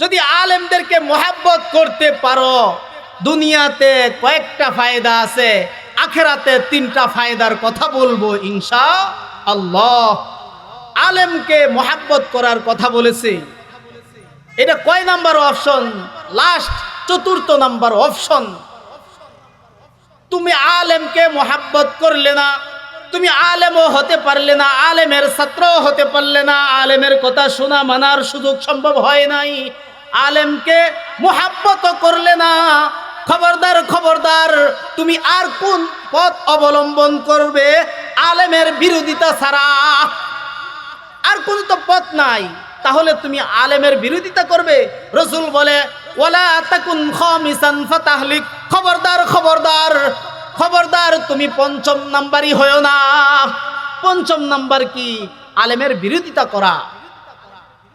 যদি আলেমদেরকে মোহাব্বত করতে পারো, দুনিয়াতে কয়েকটা ফায়দা আছে, আখেরাতে 3টা ফায়দার কথা বলবো ইনশাআল্লাহ। আলেমকে মোহাব্বত করার কথা বলেছি, এটা কয় number option? Last 4th number option. তুমি আলেমকে মোহাব্বত করলে না, তুমি আলেমও হতে পারলে না, আলেমের ছাত্রও হতে পারলে না, আলেমের কথা শোনা মানার সুযোগ সম্ভব হয় নাই, আলেমকে মোহাব্বত করলে না, খবরদার খবরদার, তুমি আর কোন পথ অবলম্বন করবে? আলেমের বিরোধিতা ছাড়া আর কোন তো পথ নাই। তাহলে তুমি আলেমের বিরোধিতা করবে। রাসূল বলে ওয়ালা তাকুন খামিসান ফাতাহলিক, খবরদার খবরদার খবরদার, তুমি 5ম নাম্বারই হয়ো না। 5ম নাম্বার কি? আলেমের বিরোধিতা করা।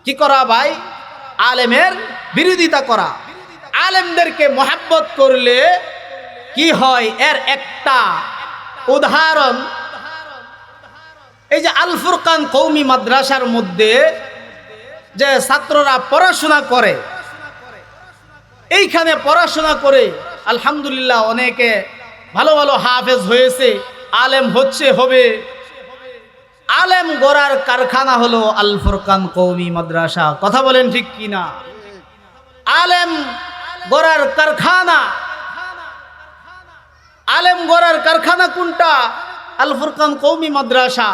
কি করা ভাই? আলেমের বিরোধিতা করা। আলেমদেরকে মোহাব্বত করলে কি হয় এর একটা উদাহরণ, এই যে আল ফুরকান কওমি মাদ্রাসার মধ্যে যে ছাত্ররা পড়াশোনা করে, এইখানে পড়াশোনা করে আলহামদুলিল্লাহ অনেকে ভালো ভালো হাফেজ হয়েছে, আলেম হচ্ছে, হবে। আলেম গড়ার কারখানা হলো আল ফুরকান কওমি মাদ্রাসা। কথা বলেন ঠিক কিনা? আলেম গড়ার কারখানা, আলেম গড়ার কারখানা কোনটা? আল ফুরকান কওমি মাদ্রাসা।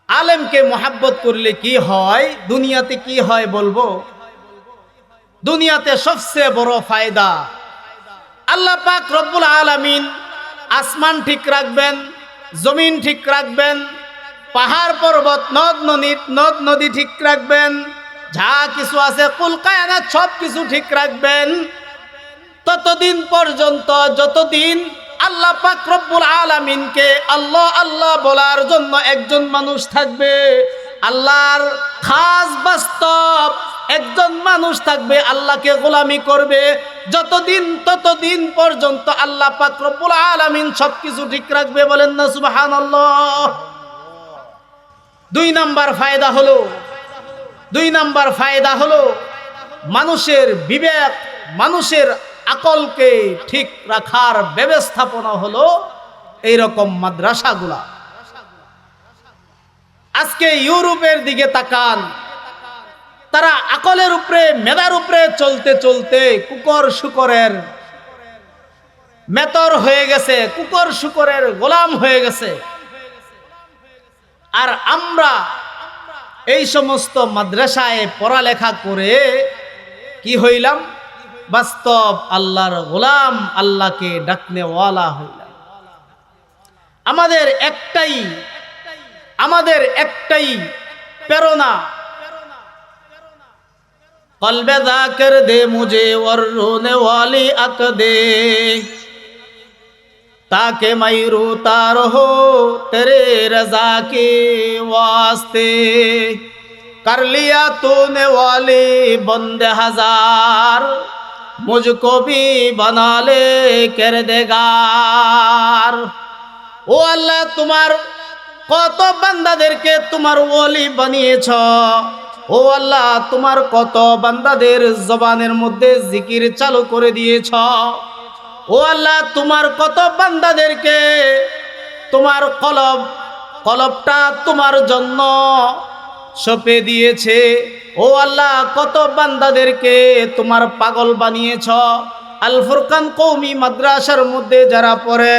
আলেমকে মোহাব্বত করলে কি হয়, দুনিয়াতে কি হয় বলবো? দুনিয়াতে সবচেয়ে বড় ফায়দা, আল্লাহ পাক রব্বুল আলামিন আসমান ঠিক রাখবেন, জমিন ঠিক রাখবেন, পাহাড় পর্বত নদ নদী ঠিক রাখবেন, যা কিছু আছে কুল কায়নাত সব কিছু ঠিক রাখবেন। ততদিন পর্যন্ত যতদিন আল্লাহ পাক রব্বুল আলামিনকে আল্লাহ আল্লাহ বলার জন্য একজন মানুষ থাকবে, আল্লাহর খাস বাস্তব একজন মানুষ থাকবে, আল্লাহকে গোলামি করবে, যতদিন ততদিন পর্যন্ত আল্লাহ পাক রব্বুল আলামিন সবকিছু ঠিক রাখবে। বলেন না সুবহানাল্লাহ। 2 নাম্বার ফায়দা হলো মানুষের বিবেক, মানুষের আকলকে ঠিক রাখার ব্যবস্থাপনা হলো এইরকম মাদ্রাসাগুলা। আজকে ইউরোপের দিকে তাকান, তারা আকলের উপরে, মেধার উপরে চলতে চলতে কুকর শুকরের মেতর হয়ে গেছে, কুকর শুকরের গোলাম হয়ে গেছে। আর আমরা এই সমস্ত মাদ্রাসায় পড়ালেখা করে কি হইলাম? বাস্তব আল্লাহর গোলাম, আল্লাহকে ডাকনেওয়ালা হইলাম। আমাদের একটাই প্রেরণা, কলবে যাকির দে মুঝে और रोने वाली अक दे ताकि मैं रोता रहो तेरे रजा के वास्ते कर लिया तूने वाली बंदे हजार मुझको भी बना ले किरदगार। ও আল্লাহ, তোমার কত বান্দাদেরকে তোমার ওলি বানিয়েছ। ও আল্লাহ, তোমার কত বান্দাদের জবানের মধ্যে জিকির চালু করে দিয়েছ। ও আল্লাহ, তোমার কত বান্দাদেরকে তোমার কলবটা তোমার জন্য সঁপে দিয়েছে। ও আল্লাহ, কত বান্দাদেরকে তোমার পাগল বানিয়েছ। আল ফুরকান কওমি মাদ্রাসার মধ্যে যারা পড়ে,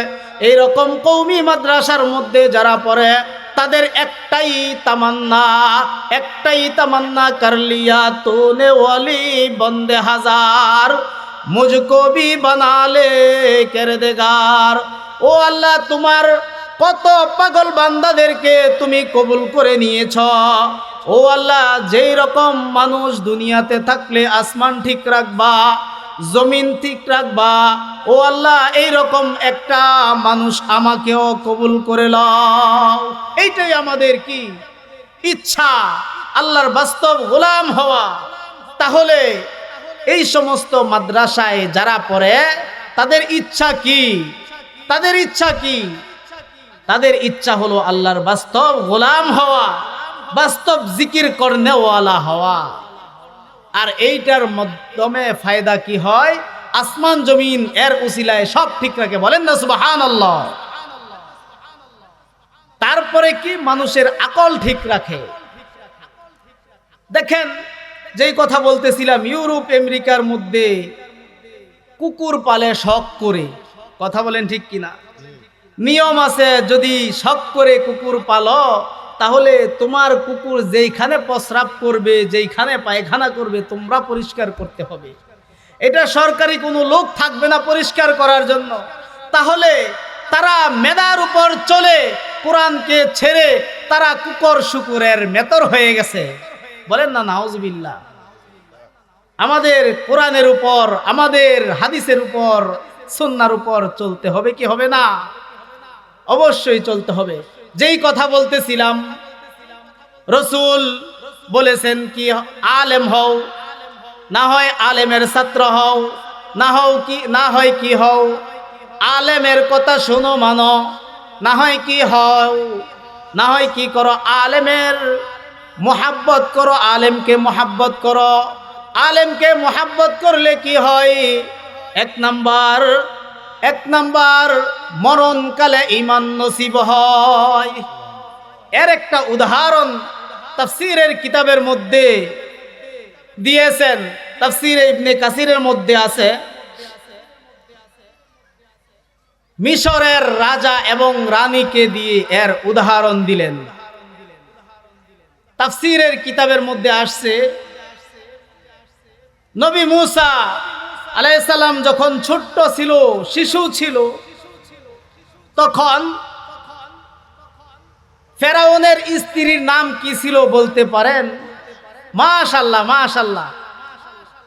এইরকম কওমি মাদ্রাসার মধ্যে যারা পড়ে, তাদের একটাই তামান্না কর লিয়া তूने ওয়ালি বন্দে হাজার মুঝকো ভি বানা লে কিরদগার। ও আল্লাহ, তোমার কত পাগল বান্দাদেরকে তুমি কবুল করে নিয়েছ। ও আল্লাহ, যেই রকম মানুষ দুনিয়াতে থাকলে আসমান ঠিক রাখবা, জমিন ঠিক রাখবা, ও আল্লাহ এইরকম একটা মানুষ আমাকেও কবুল করে লও। এইটাই আমাদের কি ইচ্ছা, আল্লাহর বাস্তব গোলাম হওয়া। তাহলে এই সমস্ত মাদ্রাসায় যারা পড়ে তাদের ইচ্ছা কি? তাদের ইচ্ছা হলো আল্লাহর বাস্তব গোলাম হওয়া, বাস্তব জিকির করনেওয়ালা হওয়া। আর এইটার মাধ্যমে ফায়দা কি হয়? আসমান জমিন এর উসিলায় সব ঠিক রাখে, বলেন না সুবহানাল্লাহ। তারপরে কি? মানুষের আকল ঠিক রাখে। দেখেন, যেই কথা বলতেছিলাম, ইউরোপ আমেরিকার মধ্যে কুকুর পালে শখ করে, কথা বলেন ঠিক কিনা? নিয়ম আছে, যদি শখ করে কুকুর পালো তাহলে তোমার কুকুর যেইখানে প্রস্রাব করবে, যেইখানে পায়খানা করবে, তোমরা পরিষ্কার করতে হবে। এটা সরকারি কোনো লোক থাকবে না পরিষ্কার করার জন্য। তাহলে তারা মেধার উপর চলে, কোরআনকে ছেড়ে তারা কুকুর শুকুরের মেতর হয়ে গেছে, বলেন না নাউজুবিল্লাহ। আমাদের কোরআনের উপর, আমাদের হাদিসের উপর, সুন্নাহর উপর চলতে হবে কি হবে না? অবশ্যই চলতে হবে। যেই কথা বলতেছিলাম, রাসূল বলেছেন কি, আলেম হও, না হয় আলেমের ছাত্র হও, না হয় কি হও, আলেমের কথা শোনো মানো, না হয় কি হও, না হয় কি করো, আলেমের মোহাব্বত করো, আলেমকে মোহাব্বত করো। আলেমকে মোহাব্বত করলে কি হয়? এক নাম্বার মরণকালে ঈমান নসিব হয়। এর একটা উদাহরণ তাফসীরের কিতাবের মধ্যে দিয়েছেন, তাফসীরে ইবনে কাসিরের মধ্যে আছে। মিশরের রাজা এবং রানীকে দিয়ে এর উদাহরণ দিলেন। তাফসীরের কিতাবের মধ্যে আসছে, নবী মূসা আলাইহিস সালাম যখন ছোট্ট ছিল, শিশু ছিল, তখন ফেরাউনের স্ত্রীর নাম কি ছিল বলতে পারেন? মাশাআল্লাহ, মাশাআল্লাহ।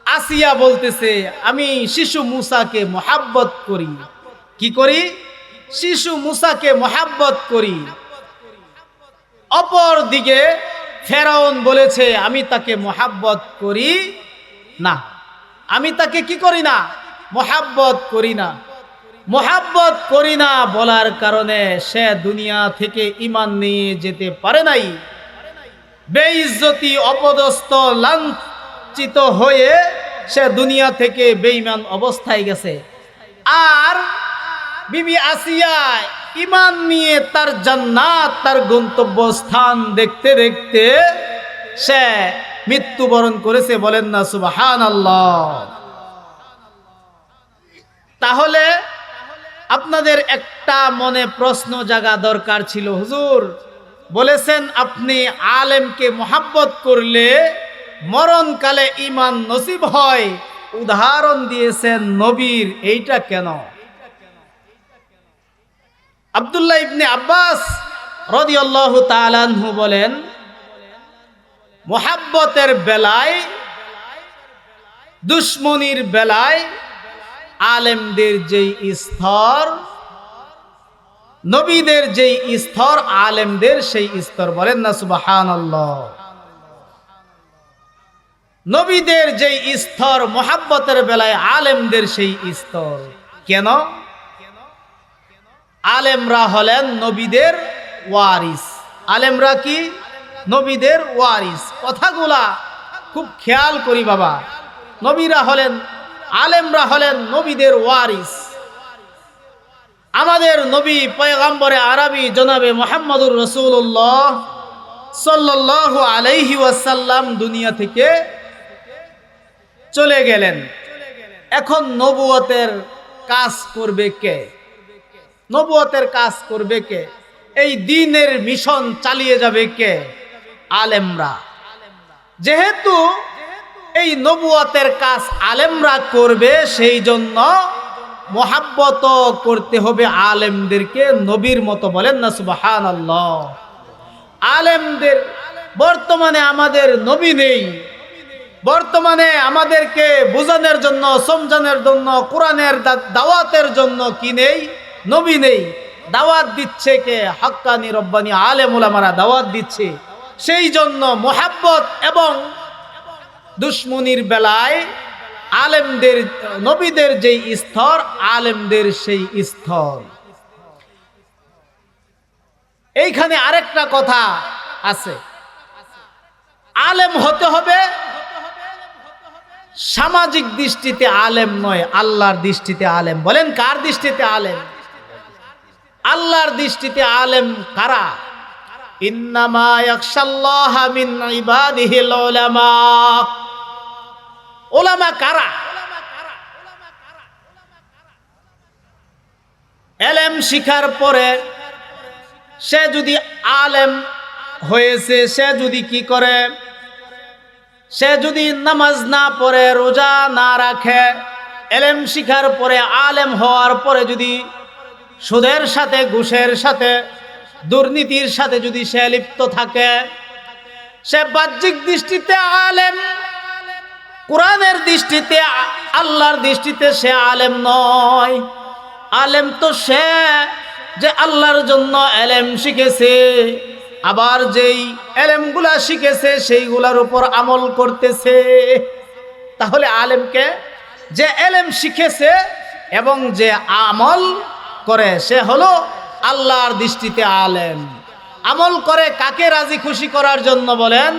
আসিয়া বলতেছে, আমি শিশু মূসাকে মোহাব্বত করি। কি করি? শিশু মূসাকে মোহাব্বত করি। অপর দিকে ফেরাউন বলেছে, আমি তাকে মোহাব্বত করি না। আমি তাকে কি করি না? মোহাব্বত করি না। মোহাব্বত করি না বলার কারণে সে দুনিয়া থেকে ঈমান নিয়ে যেতে পারে নাই। বেইজ্জতি, অপদস্থ, লাঞ্ছিত হয়ে সে দুনিয়া থেকে বেঈমান অবস্থায় গেছে। আর বিবি আসিয়া ঈমান নিয়ে তার জান্নাত, তার গন্তব্যস্থান দেখতে দেখতে সে মৃত্যুবরণ করেছে, বলেন না সুবহানাল্লাহ। তাহলে আপনাদের একটা মনে প্রশ্ন জাগা দরকার ছিল, হুজুর বলেছেন আপনি আলেমকে মোহাব্বত করলে মরণকালে ঈমান নসিব হয়, উদাহরণ দিয়েছেন নবীর, এইটা কেন? আব্দুল্লাহ ইবনে আব্বাস রাদিয়াল্লাহু তাআলা আনহু বলেন, মোহাব্বতের বেলায়, দুশ্মনির বেলায় আলেমদের যেই স্তর, নবীদের যেই স্তর, আলেমদের সেই স্তর, বলেন না সুবহানাল্লাহ। নবীদের যেই স্তর মোহাব্বতের বেলায়, আলেমদের সেই স্তর। কেন? আলেমরা হলেন নবীদের ওয়ারিস। আলেমরা কি? নবীদের ওয়ারিস। কথাগুলা খুব খেয়াল করি বাবা। নবীরা হলেন, আলেমরা হলেন নবীদের ওয়ারিস। আমাদের নবী পয়গম্বরে আরবি জনাবে মুহাম্মদুর রাসূলুল্লাহ সাল্লাল্লাহু আলাইহি ওয়াসাল্লাম দুনিয়া থেকে চলে গেলেন। এখন নবুয়তের কাজ করবে কে? নবুয়তের কাজ করবে কে? এই দ্বীনের মিশন চালিয়ে যাবে কে? আলেমরা। যেহেতু এই নবুয়তের কাজ আলেমরা করবে, সেই জন্য মোহাব্বত করতে হবে আলেমদেরকে নবীর মতো, বলেন না সুবহানাল্লাহ। আলেমদের, বর্তমানে আমাদের নবী নেই, বর্তমানে আমাদেরকে বোঝানোর জন্য, সমঝানোর জন্য, কোরআনের দাওয়াতের জন্য কি নেই? নবী নেই। দাওয়াত দিচ্ছে কে? হাক্কানি রব্বানি আলেম উলামারা দাওয়াত দিচ্ছে। সেই জন্য মোহাব্বত এবং দুশ্মনির বেলায় আলেমদের, নবীদের যেই স্তর, আলেমদের সেই স্তর। এইখানে আরেকটা কথা আছে, আলেম হতে হবে সামাজিক দৃষ্টিতে আলেম নয়, আল্লাহর দৃষ্টিতে আলেম। বলেন কার দৃষ্টিতে আলেম? আল্লাহর দৃষ্টিতে আলেম কারা? ইন্নামা ইয়াখশাল্লাহা মিন ইবাদিহিল উলামা। উলামা কারা? ইলম শিখার পরে সে যদি আলেম হয়েছে, সে যদি কি করে, সে যদি নামাজ না পড়ে, রোজা না রাখে, ইলম শিখার পরে আলেম হওয়ার পরে যদি সুদের সাথে, ঘুষের সাথে, দুর্নীতির সাথে যদি সে লিপ্ত থাকে, সে বাহ্যিক দৃষ্টিতে আলেম, কোরআনের দৃষ্টিতে, আল্লাহর দৃষ্টিতে সে আলেম নয়। আলেম তো সে যে আল্লাহর জন্য ইলম শিখেছে, আবার যেই ইলমগুলা শিখেছে সেইগুলার উপর আমল করতেছে। তাহলে আলেমকে যে ইলম শিখেছে এবং যে আমল করে সে হলো আল্লাহর দৃষ্টিতে আলেম। আমল করে কাকে রাজি খুশি করার জন্য? বলেন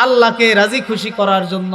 আল্লাহকে রাজি খুশি করার জন্য।